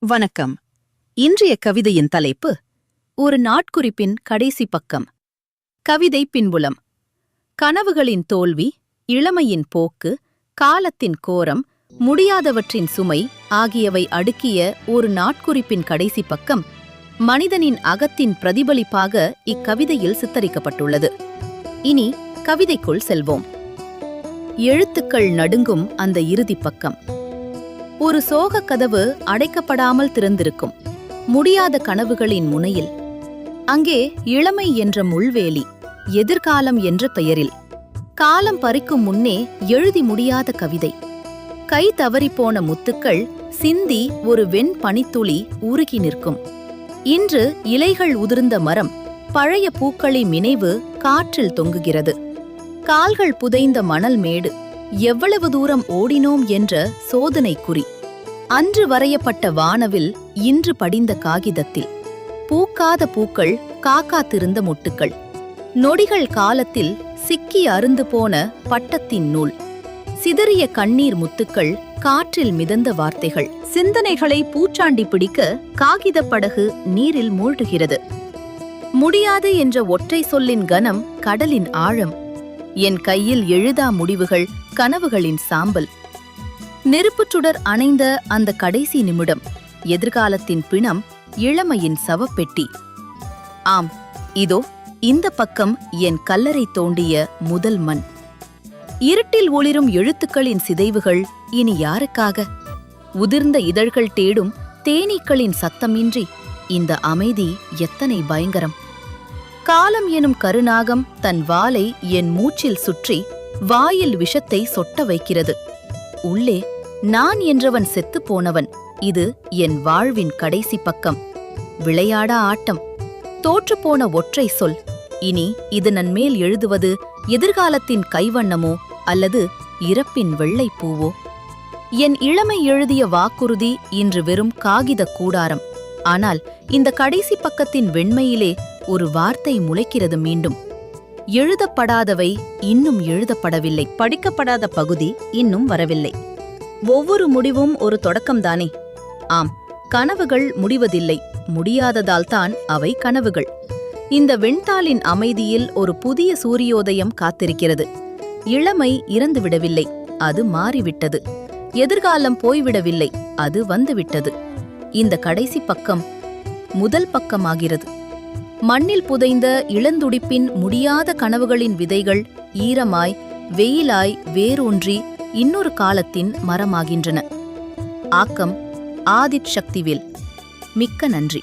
வணக்கம். இன்றைய கவிதையின் தலைப்பு ஒரு நாட்குறிப்பின் கடைசி பக்கம். கவிதை பின்புலம். கனவுகளின் தோல்வி, இளமையின் போக்கு, காலத்தின் கோரம், முடியாதவற்றின் சுமை ஆகியவை அடுக்கிய ஒரு நாட்குறிப்பின் கடைசி பக்கம் மனிதனின் அகத்தின் பிரதிபலிப்பாக இக்கவிதையில் சித்தரிக்கப்பட்டுள்ளது. இனி கவிதைக்குள் செல்வோம். எழுத்துக்கள் நடுங்கும் அந்த இறுதிப் பக்கம். ஒரு சோகக் கதவு அடைக்கப்படாமல் திறந்திருக்கும், முடியாத கனவுகளின் முனையில். அங்கே இளமை என்ற முள்வேலி, எதிர்காலம் என்ற பெயரில். காலம் பறிக்கும் முன்னே எழுதி முடியாத கவிதை. கை தவறிப்போன முத்துக்கள் சிந்தி ஒரு வெண் பனித்துளி உருகி நிற்கும். இன்று இலைகள் உதிர்ந்த மரம், பழைய பூக்களின் நினைவு காற்றில் தொங்குகிறது. கால்கள் புதைந்த மணல் மேடு, எவ்வளவு தூரம் ஓடினோம் என்ற சோதனை குறி. அன்று வரையப்பட்ட வானவில் இன்று படிந்த காகிதத்தில். பூக்காத பூக்கள், காக்காத்திருந்த மொட்டுக்கள். நொடிகள் காலத்தில் சிக்கி அருந்து போன பட்டத்தின் நூல். சிதறிய கண்ணீர் முத்துக்கள், காற்றில் மிதந்த வார்த்தைகள். சிந்தனைகளை பூச்சாண்டி பிடிக்க காகிதப் படகு நீரில் மூழ்குகிறது. முடியாது என்ற ஒற்றை சொல்லின் கனம் கடலின் ஆழம். என் கையில் எழுதா முடிவுகள், கனவுகளின் சாம்பல். நெருப்புச்சுடர் அணைந்த அந்த கடைசி நிமிடம், எதிர்காலத்தின் பிணம், இளமையின் சவப்பெட்டி. ஆம், இதோ இந்த பக்கம் என் கல்லறை தோண்டிய முதல் மண். இருட்டில் ஒளிரும் எழுத்துக்களின் சிதைவுகள் இனி யாருக்காக? உதிர்ந்த இதழ்கள் தேடும் தேனீக்களின் சத்தமின்றி இந்த அமைதி எத்தனை பயங்கரம்! காலம் எனும் கருநாகம் தன் வாலை என் மூச்சில் சுற்றி வாயில் விஷத்தை சொட்ட வைக்கிறது. உள்ளே நான் என்றவன் செத்துப் போனவன். இது என் வாழ்வின் கடைசி பக்கம். விளையாடா ஆட்டம், தோற்றுப்போன ஒற்றை சொல். இனி இது நன்மேல் எழுதுவது எதிர்காலத்தின் கைவண்ணமோ அல்லது இறப்பின் வெள்ளைப்பூவோ? என் இளமை எழுதிய வாக்குறுதி இன்று வெறும் காகித கூடாரம். ஆனால் இந்த கடைசி பக்கத்தின் வெண்மையிலே ஒரு வார்த்தை முளைக்கிறது மீண்டும். எழுதப்படாதவை இன்னும் எழுதப்படவில்லை. படிக்கப்படாத பகுதி இன்னும் வரவில்லை. ஒவ்வொரு முடிவும் ஒரு தொடக்கம்தானே? ஆம், கனவுகள் முடிவதில்லை, முடியாததால்தான் அவை கனவுகள். இந்த வெண்தாளின் அமைதியில் ஒரு புதிய சூரியோதயம் காத்திருக்கிறது. இளமை இறந்துவிடவில்லை, அது மாறிவிட்டது. எதிர்காலம் போய்விடவில்லை, அது வந்துவிட்டது. இந்த கடைசி பக்கம் முதல் பக்கமாகிறது. மண்ணில் புதைந்த இளந்துடிப்பின் முடியாத கனவுகளின் விதைகள் ஈரமாய், வெயிலாய் வேரூன்றி இன்னொரு காலத்தின் மரமாகின்றன. ஆக்கம் ஆதித் சக்திவேல். மிக்க நன்றி.